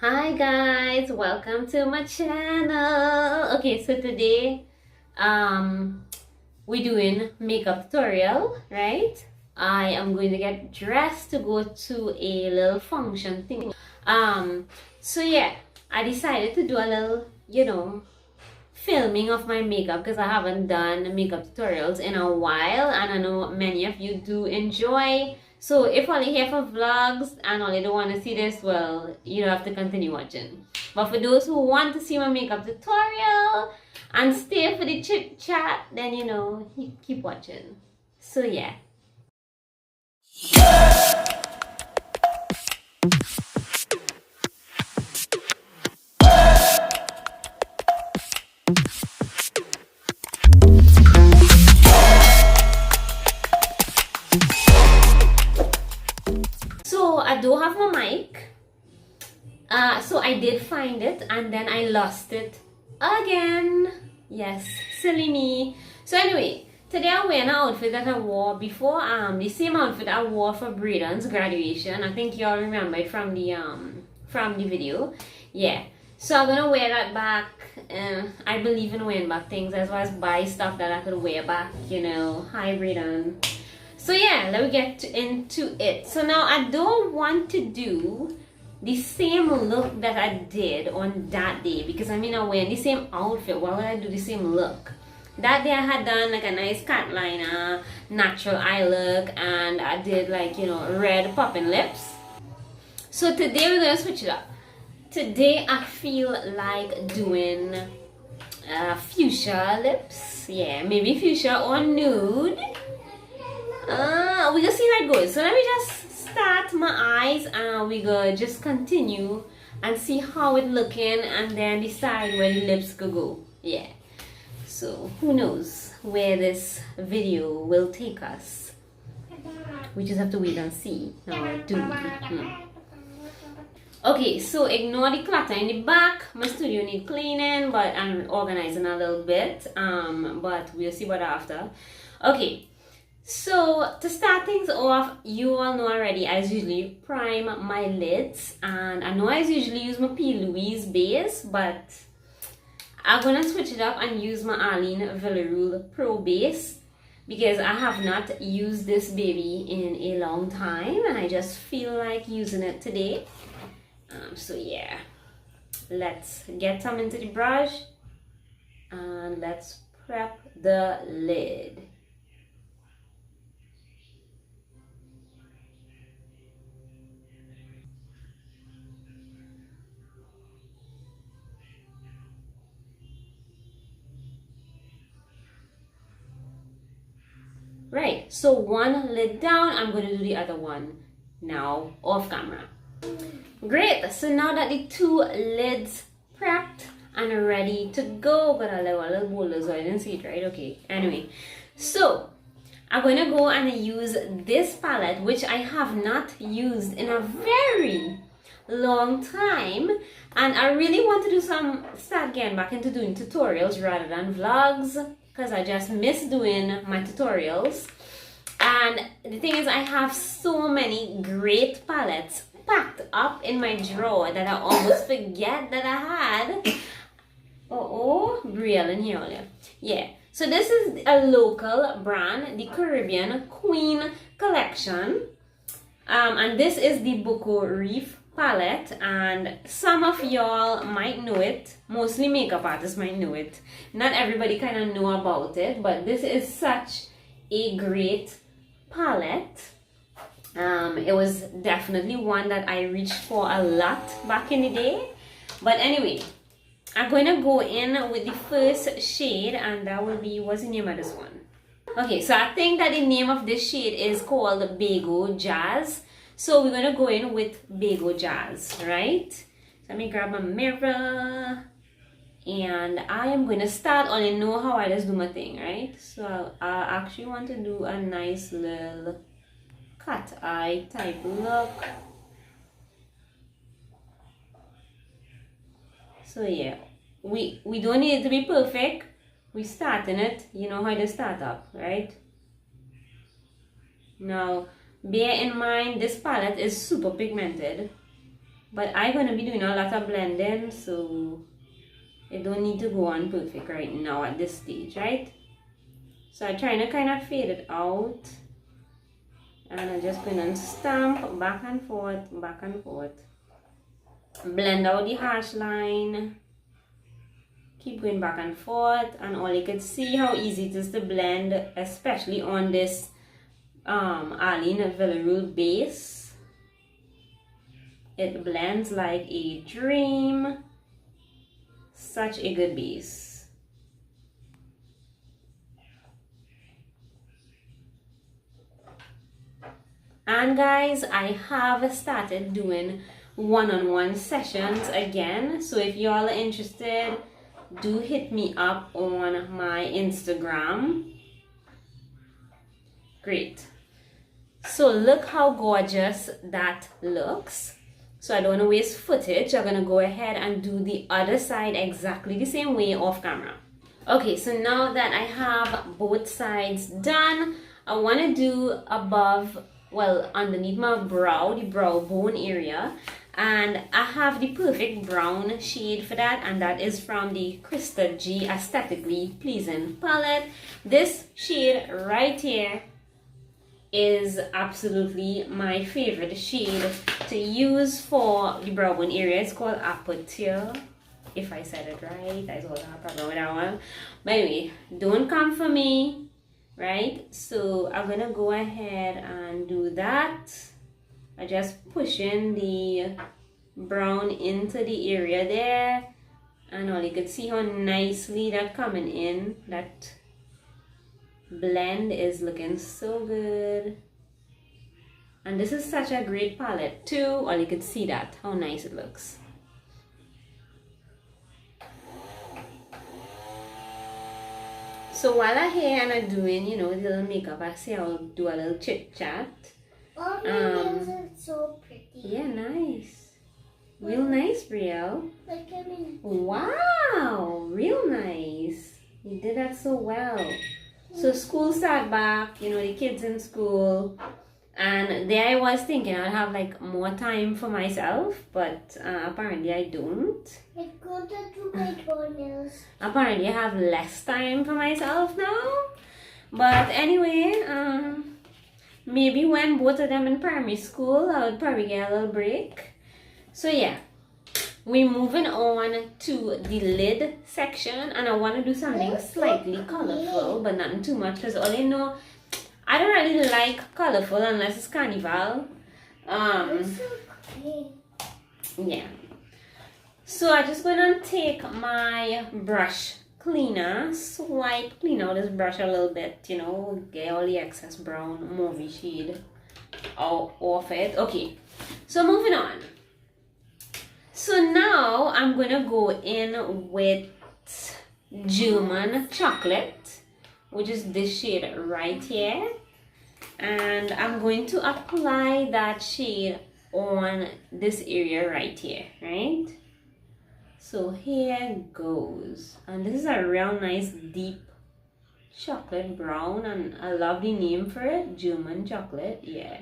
Hi guys, welcome to my channel. Okay, so today we're doing makeup tutorial, right? I am going to get dressed to go to a little function thing. So yeah, I decided to do a little, filming of my makeup because I haven't done makeup tutorials in a while, and I know many of you do enjoy. So if only here for vlogs and only don't want to see this, well, you have to continue watching. But for those who want to see my makeup tutorial and stay for the chit chat, then you keep watching. So yeah. So I do have my mic. So I did find it and then I lost it again. Yes, silly me. So anyway, today I'm wearing an outfit that I wore before. The same outfit I wore for Braden's graduation. I think y'all remember it from the video. Yeah. So I'm gonna wear that back. I believe in wearing back things as well as buy stuff that I could wear back. Hi Braden. So yeah, let me get into it. So now I don't want to do the same look that I did on that day because I'm wearing the same outfit. Why would I do the same look? That day I had done like a nice cat liner, natural eye look, and I did like red popping lips. So today we're gonna switch it up. Today I feel like doing fuchsia lips. Yeah, maybe fuchsia or nude. We gonna see how it goes. So let me just start my eyes and we gonna just continue and see how it looking and then decide where the lips could go. Yeah. So who knows where this video will take us. We just have to wait and see. Okay, so ignore the clutter in the back. My studio need cleaning, but I'm organizing a little bit. But we'll see what after. Okay. So to start things off, you all know already I usually prime my lids, and I know I usually use my P. Louise base, but I'm gonna switch it up and use my Arlene Villarreal Pro base because I have not used this baby in a long time and I just feel like using it today. So yeah, let's get some into the brush and let's prep the lid. Right, so one lid down, I'm going to do the other one now off camera. Great, so now that the two lids prepped and ready to go, but I left a little boulder so I didn't see it, right? Okay, anyway, so I'm going to go and use this palette, which I have not used in a very long time, and I really want to start getting back into doing tutorials rather than vlogs because I just miss doing my tutorials. And the thing is, I have so many great palettes packed up in my drawer that I almost forget that I had. Brielle in here. Yeah, so this is a local brand, the Caribbean Queen collection, and this is the Boko Reef palette, and some of y'all might know it. Mostly makeup artists might know it. Not everybody kind of know about it, but this is such a great palette. It was definitely one that I reached for a lot back in the day. But anyway, I'm going to go in with the first shade, and that will be, what's the name of this one? Okay, so I think that the name of this shade is called Bago Jazz. So we're going to go in with Bago Jazz, right? So let me grab my mirror. And I am going to start on, you know how I just do my thing, right? So I actually want to do a nice little cat eye type look. So yeah, we don't need it to be perfect. We starting it, you know how to start up, right? Now, bear in mind this palette is super pigmented. But I'm going to be doing a lot of blending, so it don't need to go on perfect right now at this stage, right? So I'm trying to kind of fade it out. And I'm just going to stamp back and forth, back and forth. Blend out the harsh line. Keep going back and forth. And all you can see how easy it is to blend, especially on this Arlene Villarreal base. It blends like a dream. Such a good base. And guys, I have started doing one-on-one sessions again. So if y'all are interested, do hit me up on my Instagram. Great. So look how gorgeous that looks. So I don't want to waste footage. I'm going to go ahead and do the other side exactly the same way off camera. Okay, so now that I have both sides done, I want to do above, well, underneath my brow, the brow bone area. And I have the perfect brown shade for that, and that is from the Krista G Aesthetically Pleasing palette. This shade right here is absolutely my favorite shade to use for the brow bone area. It's called Aperture, if I said it right. I told her a problem with that one. But anyway, don't come for me, right? So I'm gonna go ahead and do that. I just push in the brown into the area there, and all you can see how nicely that coming in. That blend is looking so good, and this is such a great palette too. All you can see that how nice it looks. So while I'm here and I'm doing, you know, a little makeup, I say I'll do a little chit chat. Oh, my nails are so pretty. Yeah, nice. Real nice, Brielle. Like I mean. Wow, real nice. You did that so well. So school start back, you know, the kids in school. And there I was thinking I'd have like more time for myself, but apparently I don't. I'm going to do my toenails. Apparently I have less time for myself now. But anyway, maybe when both of them in primary school, I would probably get a little break. So yeah, we're moving on to the lid section, and I want to do something slightly colorful, but not too much, because all you know, I don't really like colorful unless it's carnival. Yeah. So I'm just going to take my brush cleaner, clean out this brush a little bit, you know, get all the excess brown mauvey shade off it. Okay, so moving on. So now I'm going to go in with German Chocolate, which is this shade right here. And I'm going to apply that shade on this area right here, right? So here goes. And this is a real nice deep chocolate brown, and I love the name for it, German Chocolate. Yeah,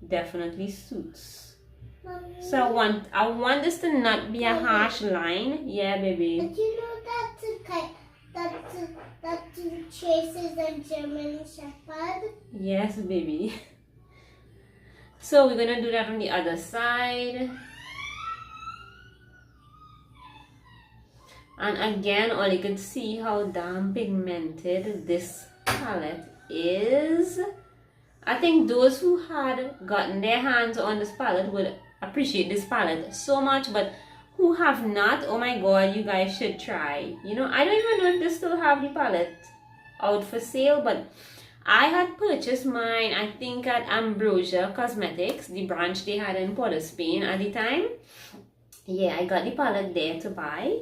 definitely suits. Mommy, So I want this to not be a harsh line. Yeah, baby. did you know that Chase is a German Shepherd? Yes, baby. So we're gonna do that on the other side. And again, all you can see how damn pigmented this palette is. I think those who had gotten their hands on this palette would appreciate this palette so much, but who have not, oh my god, you guys should try. You know, I don't even know if they still have the palette out for sale, but I had purchased mine, I think at Ambrosia Cosmetics, the branch they had in Port of Spain at the time. Yeah, I got the palette there to buy.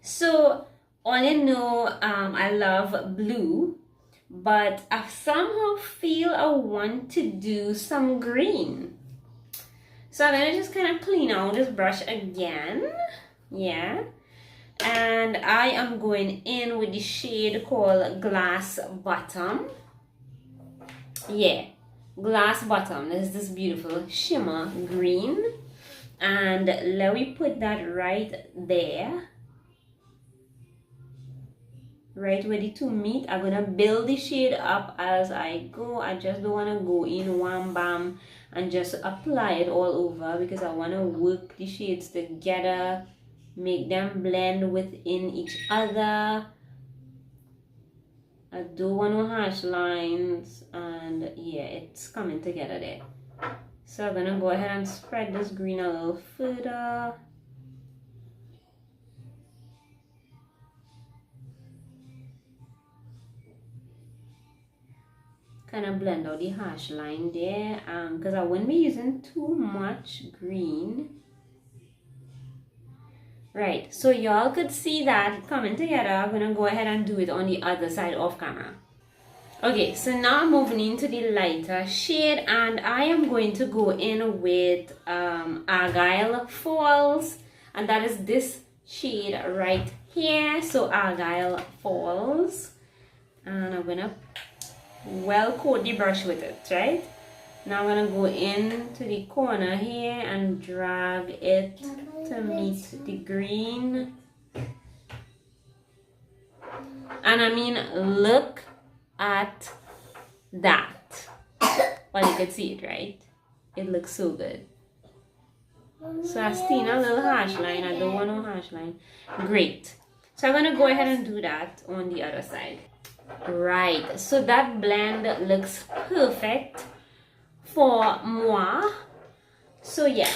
So all you know, I love blue, but I somehow feel I want to do some green. So I'm gonna just kind of clean out this brush again. Yeah, and I am going in with the shade called Glass Bottom. Yeah, Glass Bottom. This is this beautiful shimmer green. And let me put that right there, right where the two meet. I'm gonna build the shade up as I go. I just don't want to go in wham bam and just apply it all over, because I want to work the shades together, make them blend within each other. I don't want no harsh lines, and yeah, it's coming together there. So I'm gonna go ahead and spread this green a little further. Kind of blend out the harsh line there, because I wouldn't be using too much green. Right, so y'all could see that coming together. I'm gonna go ahead and do it on the other side off camera. Okay, so now I'm moving into the lighter shade, and I am going to go in with Argyle Falls, and that is this shade right here. So Argyle Falls, and I'm gonna well coat the brush with it, right? Now I'm gonna go into the corner here and drag it to meet the green. And I mean, look at that. Well, you can see it, right? It looks so good. So I seen a little harsh line. I don't want no harsh line. Great. So I'm gonna go ahead and do that on the other side. Right, so that blend looks perfect for moi. So yeah.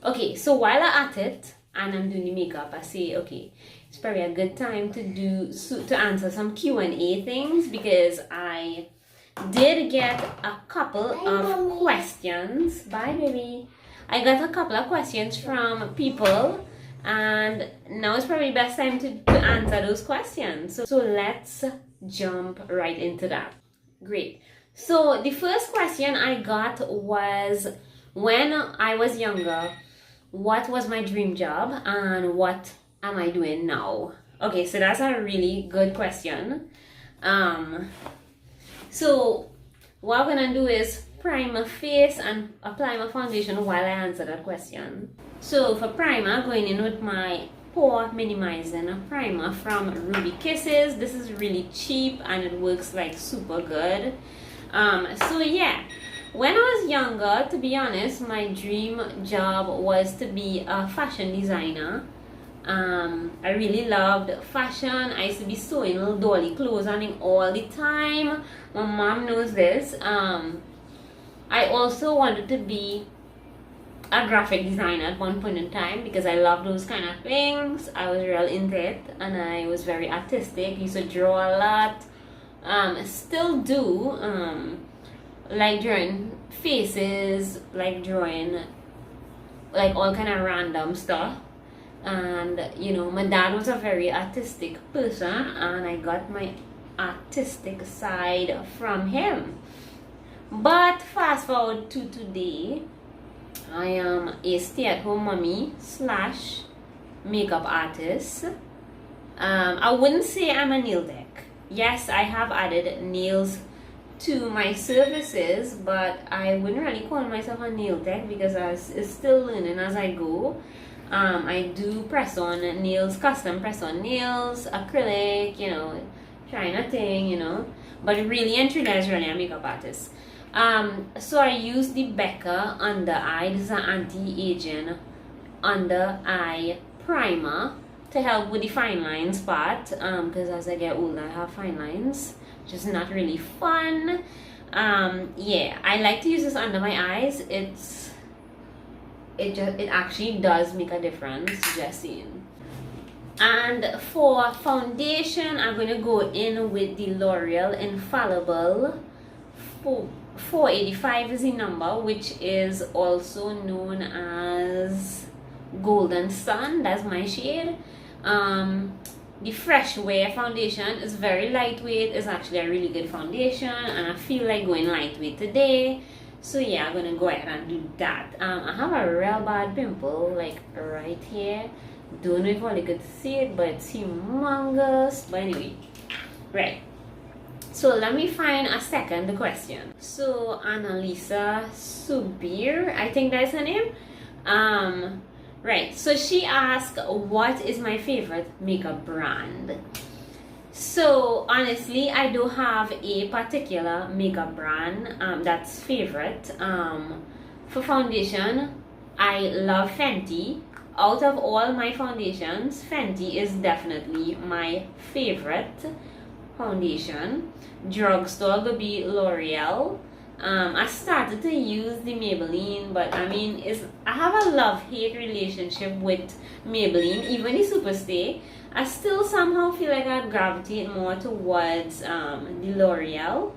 Okay, so while I'm at it and I'm doing the makeup, I say, okay, it's probably a good time to answer some Q&A things, because I did get a couple of questions. Bye, baby. I got a couple of questions from people, and now it's probably the best time to answer those questions. So let's jump right into that. Great. So the first question I got was, when I was younger, what was my dream job and what am I doing now? Okay, so that's a really good question. So what I'm gonna do is prime my face and apply my foundation while I answer that question. So for primer, going in with my pore minimizing primer from Ruby Kisses. This is really cheap and it works like super good. So yeah, when I was younger, to be honest, my dream job was to be a fashion designer. I really loved fashion. I used to be sewing little dolly clothes on it all the time. My mom knows this. I also wanted to be a graphic designer at one point in time, because I love those kind of things. I was real into it, and I was very artistic. Used to draw a lot. Still do. Like drawing faces, like drawing like all kind of random stuff. And you know, my dad was a very artistic person, and I got my artistic side from him. But fast forward to today, I am a stay-at-home mommy slash makeup artist. I wouldn't say I'm a nail tech. Yes, I have added nails to my services, but I wouldn't really call myself a nail tech, because I is still learning as I go. I do press on nails, custom press on nails, acrylic, you know, trying a thing, you know. But really and truly, I was really a makeup artist. So I use the Becca Under Eye. This is an anti-aging under eye primer to help with the fine lines part, because as I get older I have fine lines, which is not really fun. Yeah, I like to use this under my eyes. It actually does make a difference, just saying. And for foundation, I'm going to go in with the L'Oreal Infallible 485 is the number, which is also known as Golden Sun. That's my shade. The Fresh Wear foundation is very lightweight. It's actually a really good foundation, and I feel like going lightweight today. So yeah, I'm gonna go ahead and do that. I have a real bad pimple like right here. Don't know if all you could see it, but it's humongous. But anyway, right. So let me find a second question. So Annalisa Subir, I think that's her name. Right. So she asked, what is my favorite makeup brand? So honestly, I don't have a particular makeup brand that's favorite. For foundation, I love Fenty. Out of all my foundations, Fenty is definitely my favorite foundation. Drugstore will be L'Oreal. I started to use the Maybelline, but I mean, I have a love-hate relationship with Maybelline. Even the Superstay, I still somehow feel like I'd gravitate more towards the L'Oreal.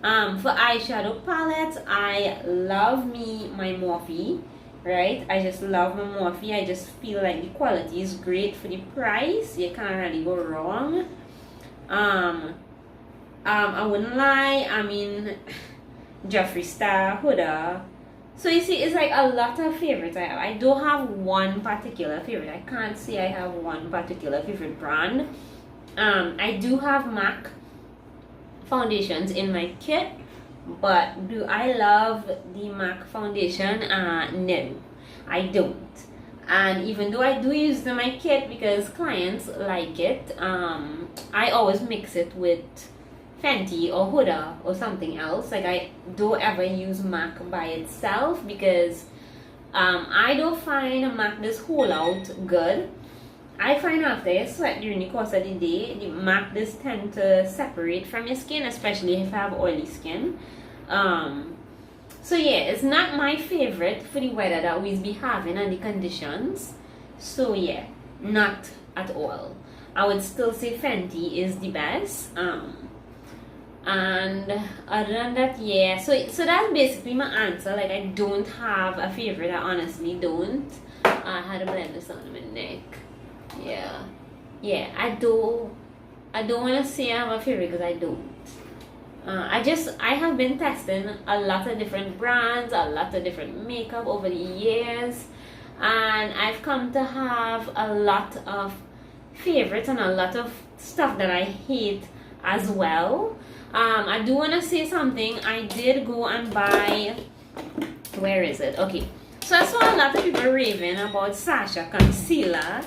For eyeshadow palettes, I love my Morphe, right? I just love my Morphe. I just feel like the quality is great for the price. You can't really go wrong. I wouldn't lie, I mean, Jeffree Star, Huda. So you see, it's like a lot of favorites I have. I don't have one particular favorite. I can't say I have one particular favorite brand. I do have MAC foundations in my kit, but do I love the MAC foundation? No, I don't. And even though I do use it in my kit because clients like it, I always mix it with Fenty or Huda or something else. Like, I don't ever use MAC by itself because I don't find MAC this whole out good. I find after you sweat during the course of the day, the MAC this tend to separate from your skin, especially if I have oily skin. So yeah, it's not my favorite for the weather that we be having and the conditions. So yeah, not at all. I would still say Fenty is the best. And other than that, yeah, so that's basically my answer. Like, I don't have a favorite. I honestly don't. I had to blend this on my neck. Yeah, I don't want to say I have a favorite because I don't. I have been testing a lot of different brands, a lot of different makeup over the years, and I've come to have a lot of favorites and a lot of stuff that I hate as well. I do want to say something. I did go and buy, where is it? Okay, so I saw a lot of people raving about Sasha concealer.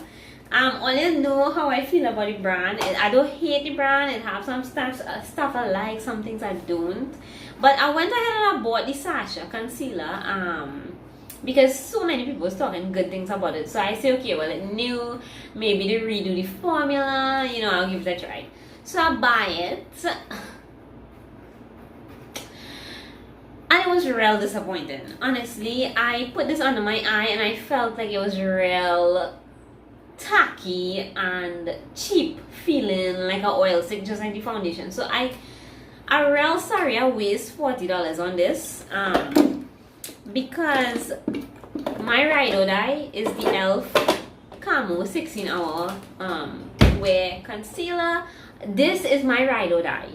Only know how I feel about the brand. I don't hate the brand. It have some stuff I like, some things I don't. But I went ahead and I bought the Sasha concealer because so many people was talking good things about it. So I say, okay, well, it new. Maybe they redo the formula. You know, I'll give it a try. So I buy it. And it was real disappointing. Honestly, I put this under my eye and I felt like it was real tacky and cheap feeling, like an oil stick, just like the foundation. So I'm real sorry I waste $40 on this because my ride or die is the e.l.f. Camo 16 hour wear concealer. This is my ride or die.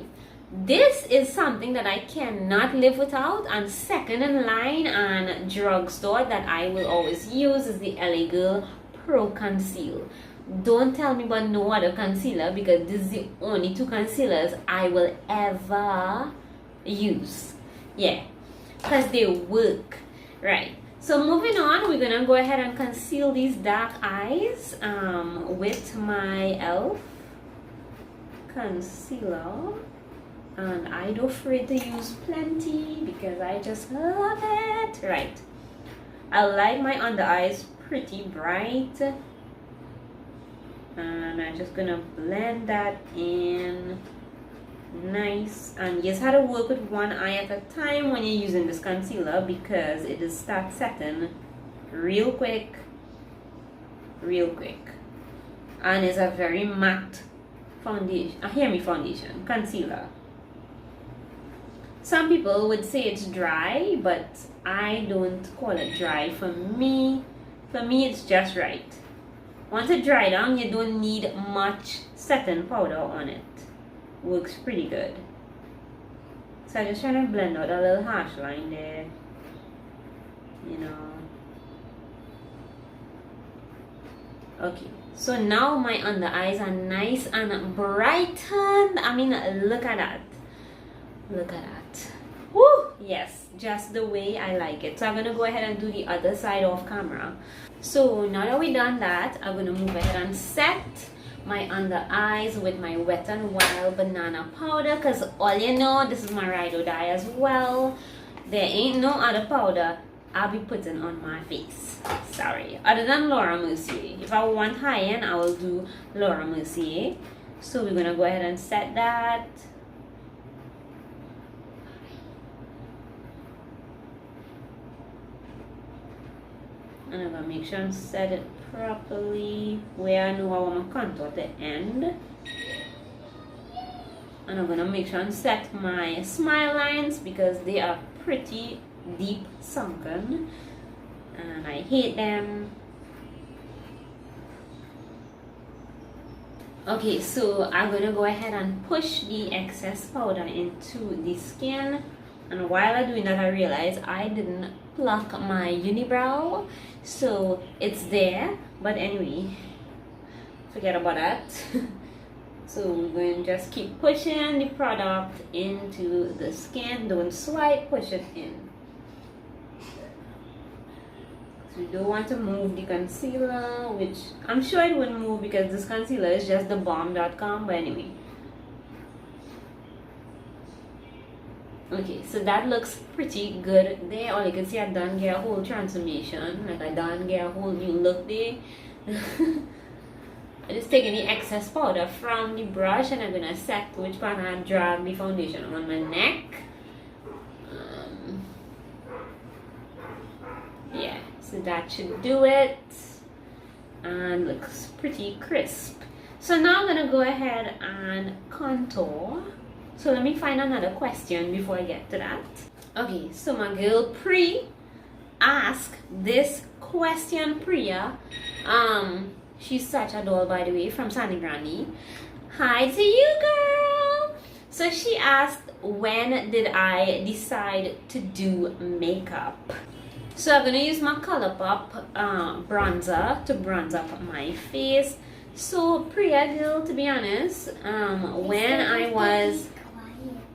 This is something that I cannot live without, and second in line and drugstore that I will always use is the LA Girl Pro Conceal. Don't tell me about no other concealer because this is the only two concealers I will ever use. Yeah, because they work. Right. So moving on, we're gonna go ahead and conceal these dark eyes with my e.l.f. concealer. And I don't afraid to use plenty because I just love it. Right. I like my under eyes pretty bright. And I'm just gonna blend that in nice. And you just have to work with one eye at a time when you're using this concealer because it just starts setting real quick. And it's a very matte foundation, foundation, concealer. Some people would say it's dry, but I don't call it dry. For me, it's just right. Once it dry down, you don't need much setting powder on it. Works pretty good. So I'm just trying to blend out a little harsh line there. You know. Okay. So now my under eyes are nice and brightened. I mean, look at that. Look at that. Woo! Yes, just the way I like it. So I'm gonna go ahead and do the other side off camera. So now that we've done that, I'm gonna move ahead and set my under eyes with my Wet n Wild banana powder, because all you know, this is my ride or die as well. There ain't no other powder I'll be putting on my face. Sorry. Other than Laura Mercier. If I want high end, I will do Laura Mercier. So we're gonna go ahead and set that. And I'm gonna make sure and set it properly where I know I want my contour to end. And I'm gonna make sure and set my smile lines because they are pretty deep sunken and I hate them. Okay, so I'm gonna go ahead and push the excess powder into the skin. And while I'm doing that, I realized I didn't pluck my unibrow, so it's there. But anyway, forget about that. So we're going to just keep pushing the product into the skin. Don't swipe, push it in. So you don't want to move the concealer, which I'm sure it wouldn't move because this concealer is just the bomb.com. But anyway. Okay, so that looks pretty good there. All you can see, I done get a whole transformation. Like I done get a whole new look there. I just taking the excess powder from the brush and I'm gonna set which part I drag the foundation on my neck. Yeah, so that should do it. And looks pretty crisp. So now I'm gonna go ahead and contour. So let me find another question before I get to that. Okay, so my girl Pri asked this question, Priya. She's such a doll, by the way, from Sandy Grande. Hi to you, girl. So she asked, when did I decide to do makeup? So I'm gonna use my ColourPop bronzer to bronze up my face. So Priya, girl, to be honest, when I was...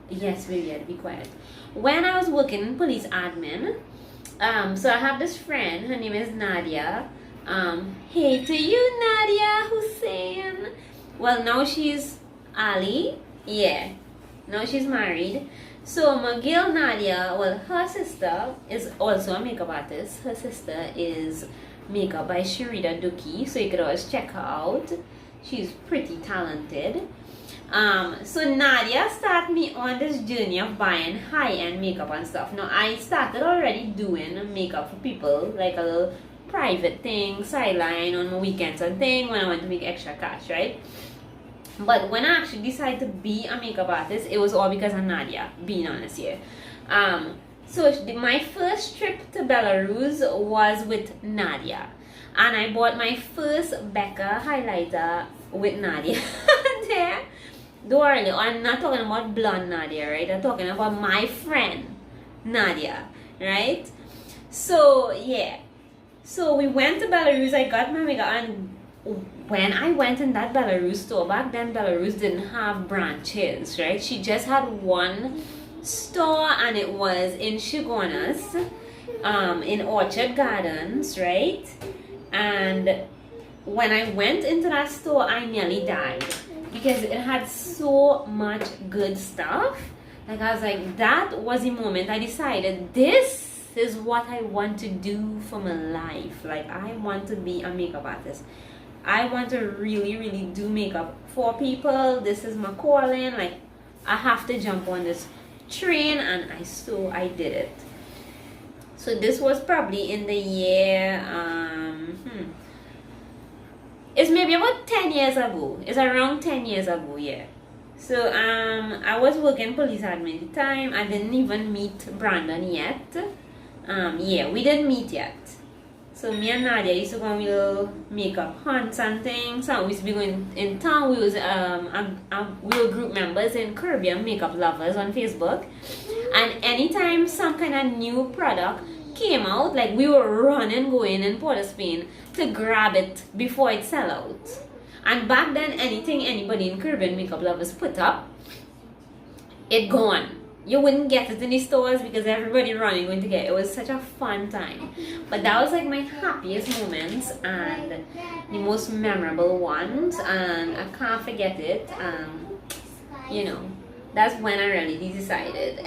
Yes, baby, I had to be quiet. When I was working in police admin, so I have this friend, her name is Nadia. Hey to you, Nadia Hussein. Well, now she's Ali. Yeah, now she's married. So my girl Nadia, well, her sister is also a makeup artist. Her sister is makeup by Sharita Duki, so you could always check her out. She's pretty talented. So Nadia started me on this journey of buying high-end makeup and stuff. Now I started already doing makeup for people, like a little private thing, sideline on my weekends and thing when I want to make extra cash, right? But when I actually decided to be a makeup artist, it was all because of Nadia, being honest here. So my first trip to Belarus was with Nadia. And I bought my first Becca highlighter with Nadia there. Don't worry, I'm not talking about blonde Nadia, right? I'm talking about my friend Nadia, right? So yeah, so we went to Belarus. I got my makeup, and when I went in that Belarus store, back then Belarus didn't have branches, right? She just had one store, and it was in Shigonas, in Orchard Gardens, right? And when I went into that store, I nearly died because it had so much good stuff. Like I was like, that was the moment I decided this is what I want to do for my life. Like I want to be a makeup artist. I want to really, really do makeup for people. This is my calling. Like I have to jump on this train, and I did it. So this was probably in the year it's maybe about 10 years ago. It's around 10 years ago, yeah. So I was working police admin at the time. I didn't even meet Brandon yet. Yeah, we didn't meet yet. So me and Nadia used to go on little makeup hunts and things. So we used to be going in town. We was we were group members in Caribbean Makeup Lovers on Facebook. And anytime some kind of new product came out, like we were running, going in Port of Spain to grab it before it sell out. And back then, anything anybody in Caribbean Makeup Lovers put up, it gone. you wouldn't get it in the stores because everybody running going to get it. It was such a fun time. But that was like my happiest moments and the most memorable ones, and I can't forget it. You know, that's when I really decided.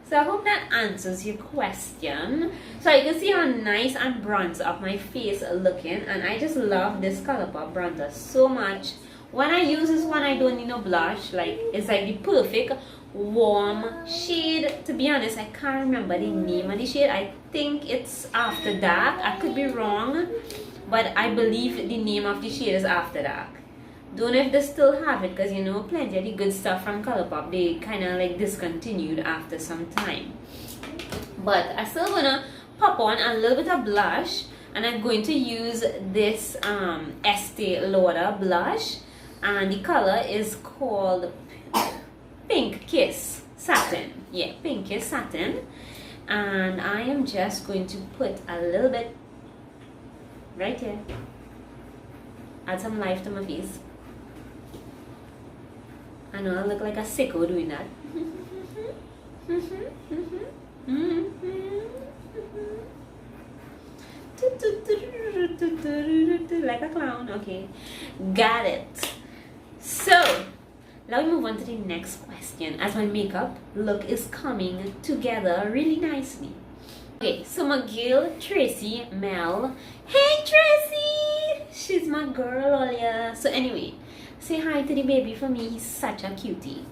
So I hope that answers your question. So you can see how nice and bronze up my face looking, and I just love this ColourPop bronzer so much. When I use this one, I don't need no blush. Like, it's like the perfect warm shade. To be honest, I can't remember the name of the shade. I think it's After Dark. I could be wrong, but I believe the name of the shade is After Dark. Don't know if they still have it, because you know plenty of the good stuff from ColourPop, they kind of like discontinued after some time. But I'm still gonna pop on a little bit of blush, and I'm going to use this Estee Lauder blush, and the color is called Pink Kiss Satin. Yeah, Pink Kiss Satin. And I am just going to put a little bit right here. Add some life to my face. I know I look like a sicko doing that. Like a clown. Okay, got it. So now we move on to the next question, as my makeup look is coming together really nicely. Okay, so my girl Tracy Mel. Hey Tracy! She's my girl, yeah. So anyway, say hi to the baby for me. He's such a cutie.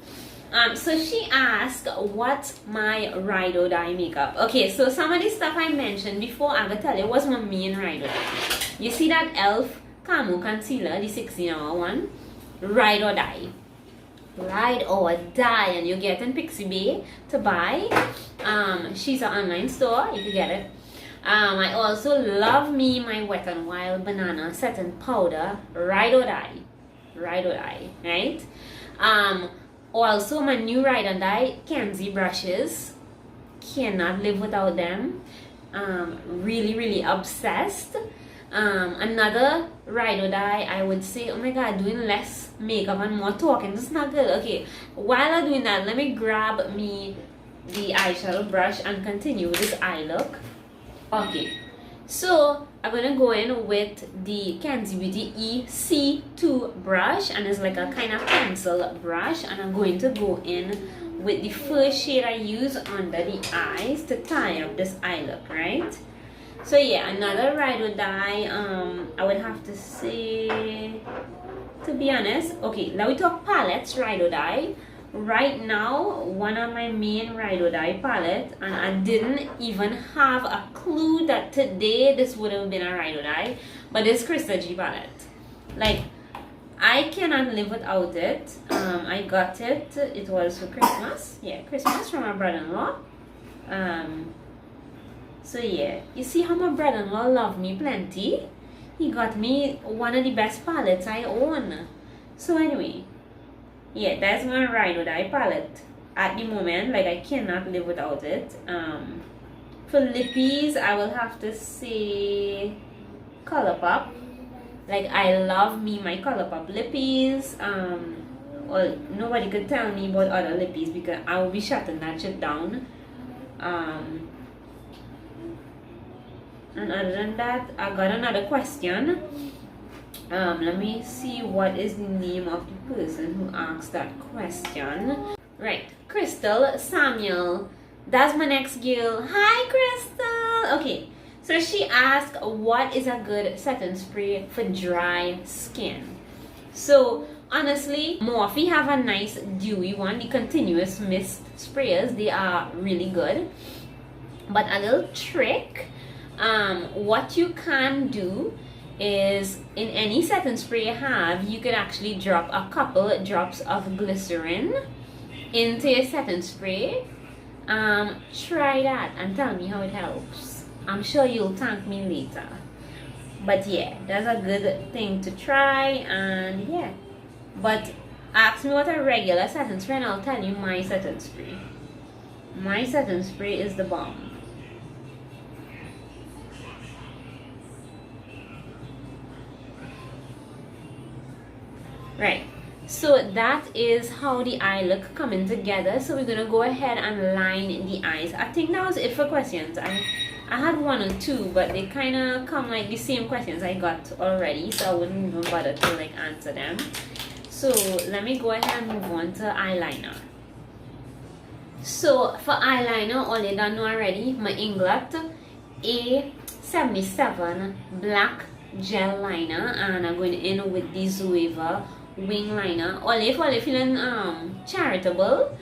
So she asked what's my ride or die makeup. Okay, so some of the stuff I mentioned before, I'm gonna tell you what's my main ride or die. You see that e.l.f. Camo Concealer, the 16-hour one? Ride or die. Ride or die. And you get in Pixie Bay to buy. She's an online store, you can get it. I also love me my Wet n Wild Banana Setting Powder. Ride or die. Ride or die, right? Also my new ride or die Kenzie brushes. Cannot live without them. Really obsessed. Another ride or die, I would say, oh my god, doing less makeup and more talking, that's not good. Okay, while I'm doing that, let me grab me the eyeshadow brush and continue with this eye look. Okay, so I'm gonna go in with the Kenzie Beauty EC2 brush, and it's like a kind of pencil brush, and I'm going to go in with the first shade I use under the eyes to tie up this eye look, right? So yeah, another ride or die, I would have to say, to be honest, okay, now we talk palettes, ride or die. Right now, one of my main ride or die palette, and I didn't even have a clue that today this would have been a ride or die, but this Krista G palette. Like, I cannot live without it. I got it, it was for Christmas. Yeah, Christmas from my brother-in-law. So yeah, you see how my brother-in-law loved me plenty. He got me one of the best palettes I own. So anyway, yeah, that's my ride or die palette at the moment. Like, I cannot live without it. For lippies, I will have to say ColourPop. Like, I love me my ColourPop lippies. Well, nobody could tell me about other lippies because I will be shutting that shit down. And other than that, I got another question. Let me see what is the name of the person who asked that question. Right, Crystal Samuel. That's my next girl. Hi, Crystal. Okay, so she asked what is a good setting spray for dry skin. So honestly, Morphe have a nice dewy one, the continuous mist sprayers. They are really good. But a little trick, what you can do is, in any setting spray you have, you could actually drop a couple drops of glycerin into your setting spray. Try that and tell me how it helps. I'm sure you'll thank me later. But yeah, that's a good thing to try. And yeah, but ask me what a regular setting spray and I'll tell you my setting spray. My setting spray is the bomb. Right, So that is how the eye look coming together. So we're gonna go ahead and line the eyes. I think that was it for questions. I had one or two, but they kind of come like the same questions I got already, so I wouldn't even bother to like answer them. So let me go ahead and move on to eyeliner. So for eyeliner, all you done know already, my Inglot A77 black gel liner, and I'm going in with the Zoeva wing liner. All if you're feeling charitable,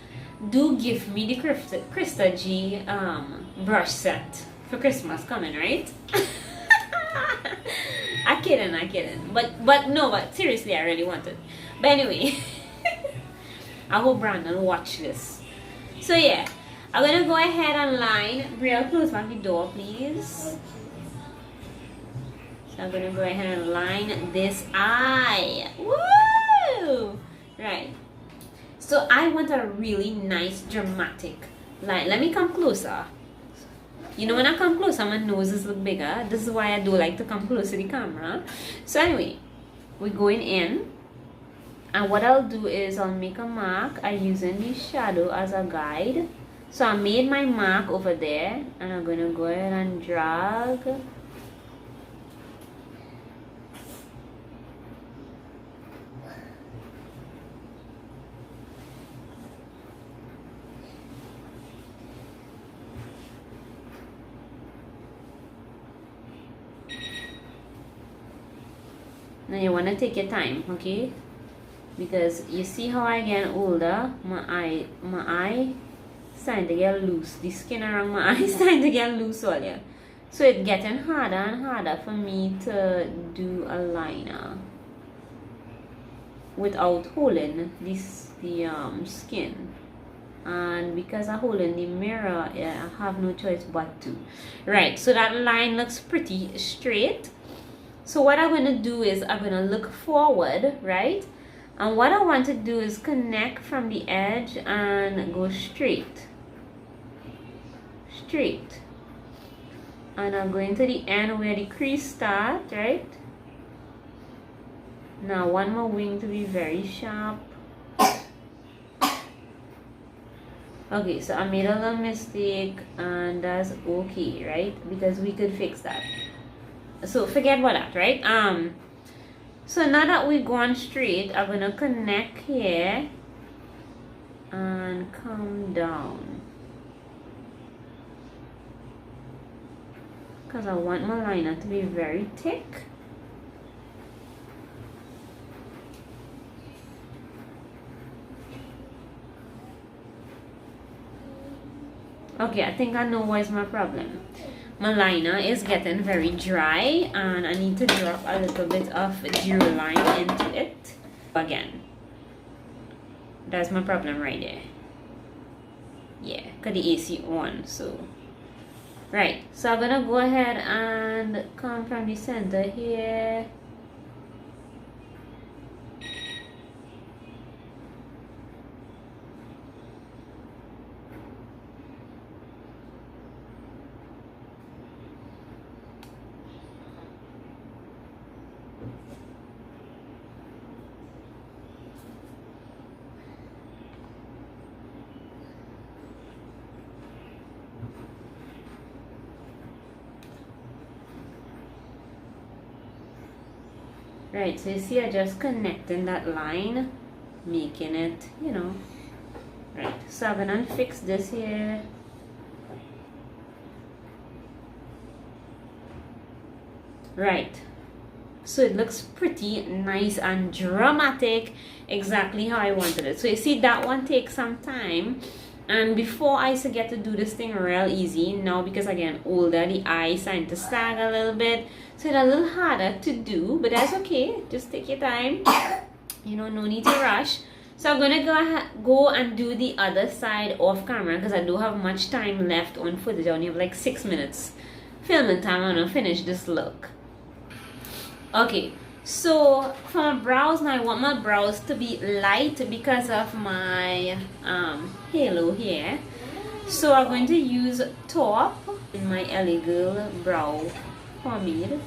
do give me the Krista G brush set for Christmas coming, right? I kidding. But seriously, I really want it. But anyway, I hope Brandon watch this. So yeah, I'm gonna go ahead and line. Real close back the door, please. So I'm gonna go ahead and line this eye. Woo! Right. So I want a really nice dramatic line. Let me come closer. You know, when I come closer, my noses look bigger. This is why I do like to come close to the camera. So anyway, we're going in. And what I'll do is I'll make a mark. I'm using the shadow as a guide. So I made my mark over there. And I'm going to go ahead and drag. Now you want to take your time, okay? Because you see how I get older, my eye starting to get loose. The skin around my eye starting to get loose all yeah. So it's getting harder and harder for me to do a liner without holding the skin. And because I hold in the mirror, yeah, I have no choice but to. Right, so that line looks pretty straight. So what I'm going to do is I'm going to look forward, right? And what I want to do is connect from the edge and go straight. Straight. And I'm going to the end where the crease starts, right? Now one more wing to be very sharp. Okay, so I made a little mistake and that's okay, right? Because we could fix that. So forget about that, right? So now that we're going straight, I'm gonna connect here and come down, because I want my liner to be very thick. Okay, I think I know what's my problem. My liner is getting very dry and I need to drop a little bit of GRWM into it again. That's my problem right there. Yeah, got the AC on, so. Right, so I'm gonna go ahead and come from the center here. Right, so you see I just connecting that line, making it, you know. Right, so I'm gonna fix this here. Right, so it looks pretty nice and dramatic, exactly how I wanted it. So you see that one takes some time. And before I used to get to do this thing real easy. Now because again older, the eyes starting to sag a little bit, so it's a little harder to do, but that's okay. Just take your time, you know, no need to rush. So I'm gonna go and do the other side off camera because I don't have much time left on footage. I only have like 6 minutes filming time. I'm gonna finish this look. Okay, so for my brows now, I want my brows to be light because of my halo here. So I'm going to use top in my LA Girl brow pomade.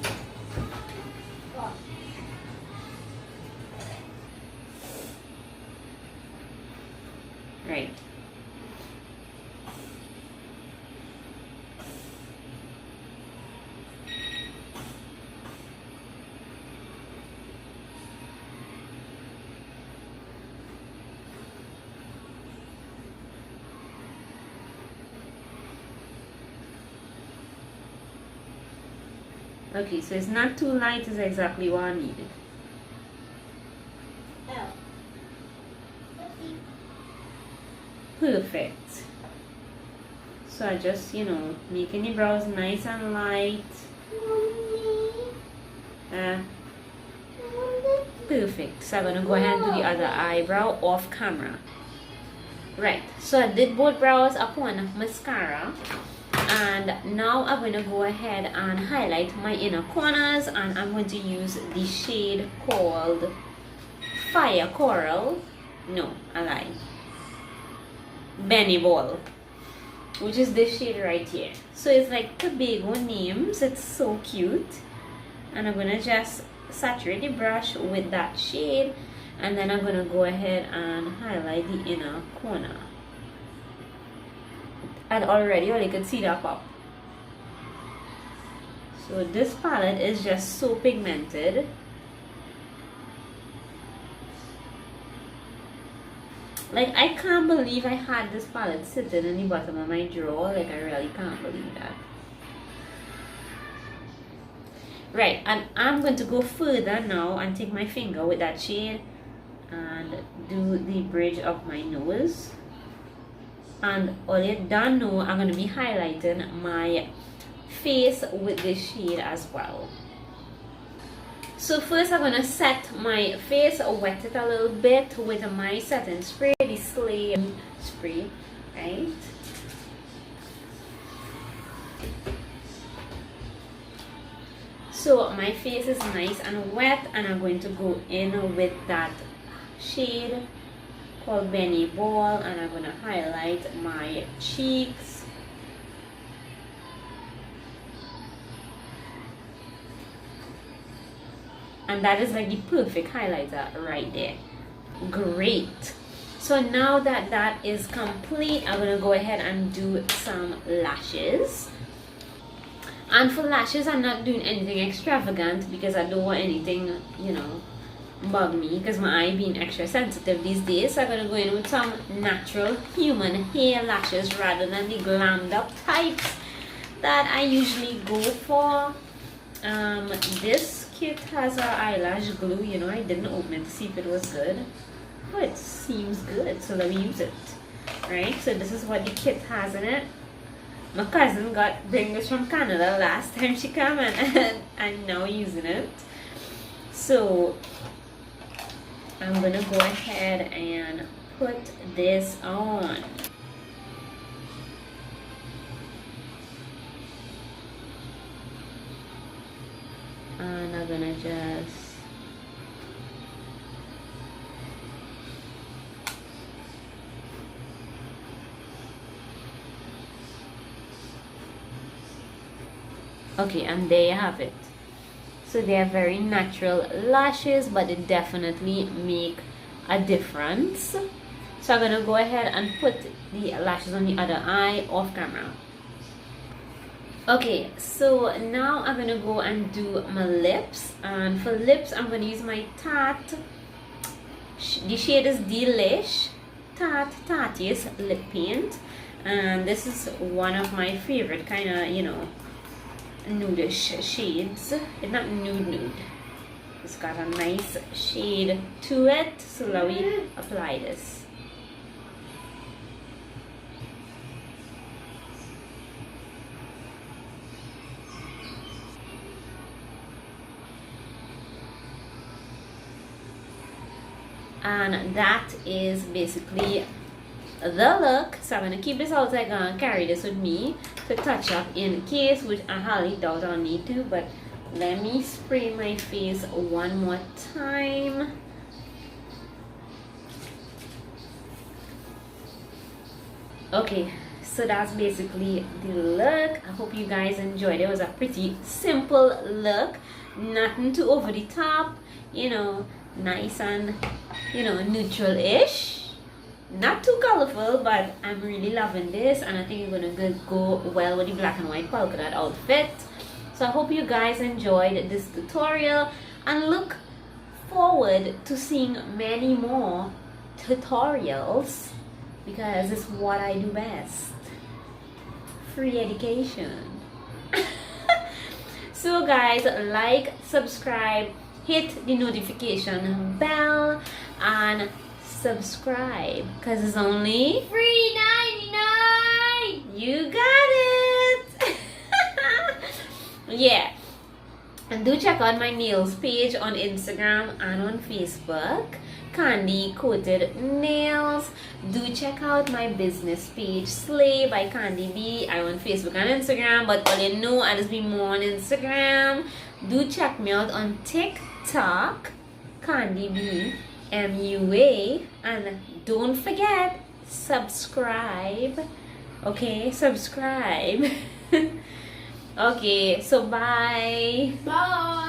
Right. Okay, so it's not too light, is exactly what I needed. Oh. Perfect. So I just, making the brows nice and light. Perfect. So I'm going to go ahead and do the other eyebrow off camera. Right, so I did both brows upon mascara. And now I'm going to go ahead and highlight my inner corners, and I'm going to use the shade called Fire Coral. No, I lie. Benny Ball, which is this shade right here. So it's like Tobago names. It's so cute. And I'm going to just saturate the brush with that shade, and then I'm going to go ahead and highlight the inner corner. And already you can see that pop. So this palette is just so pigmented. Like, I can't believe I had this palette sitting in the bottom of my drawer. Like, I really can't believe that. Right, and I'm going to go further now and take my finger with that shade and do the bridge of my nose. And all you don't know, I'm going to be highlighting my face with this shade as well. So first I'm going to set my face, wet it a little bit with my setting spray, the Slay spray, right? So my face is nice and wet, and I'm going to go in with that shade called Benny Ball, and I'm going to highlight my cheeks. And that is like the perfect highlighter right there. Great. So now that that is complete, I'm going to go ahead and do some lashes. And for lashes, I'm not doing anything extravagant because I don't want anything, bug me, because my eye being extra sensitive these days. So I'm going to go in with some natural human hair lashes rather than the glammed up types that I usually go for. This kit has an eyelash glue. I didn't open it to see if it was good. Oh, it seems good, so let me use it. Right, so this is what the kit has in it. My cousin bring this from Canada last time she came, and I'm now using it. So I'm gonna go ahead and put this on. And I'm gonna just okay, and there you have it. So they are very natural lashes, but they definitely make a difference. So I'm going to go ahead and put the lashes on the other eye off camera. Okay, so now I'm going to go and do my lips. And for lips, I'm going to use my Tarte. The shade is Delish Tarte's lip paint. And this is one of my favorite kind of, nudish shades. It's not nude. It's got a nice shade to it. So let me apply this. And that is basically the look. So I'm going to keep this out. I'm going to carry this with me to touch up in case, which I highly doubt I'll need to. But let me spray my face one more time. Okay, so that's basically the look. I hope you guys enjoyed it. It was a pretty simple look. Nothing too over the top. Nice and, neutral-ish. Not too colorful, but I'm really loving this, and I think it's gonna go well with the black and white polka dot outfit. So I hope you guys enjoyed this tutorial and look forward to seeing many more tutorials, because it's what I do best. Free education. So guys, like, subscribe, hit the notification bell, and subscribe, because it's only $3.99. You got it. Yeah, and do check out my nails page on Instagram and on Facebook, Candy Coated Nails. Do check out my business page, Slay by Candy B. I'm on Facebook and Instagram, but all you know, I just be more on Instagram. Do check me out on TikTok, Candy B MUA, and don't forget, subscribe. Okay, subscribe. Okay, so bye. Bye.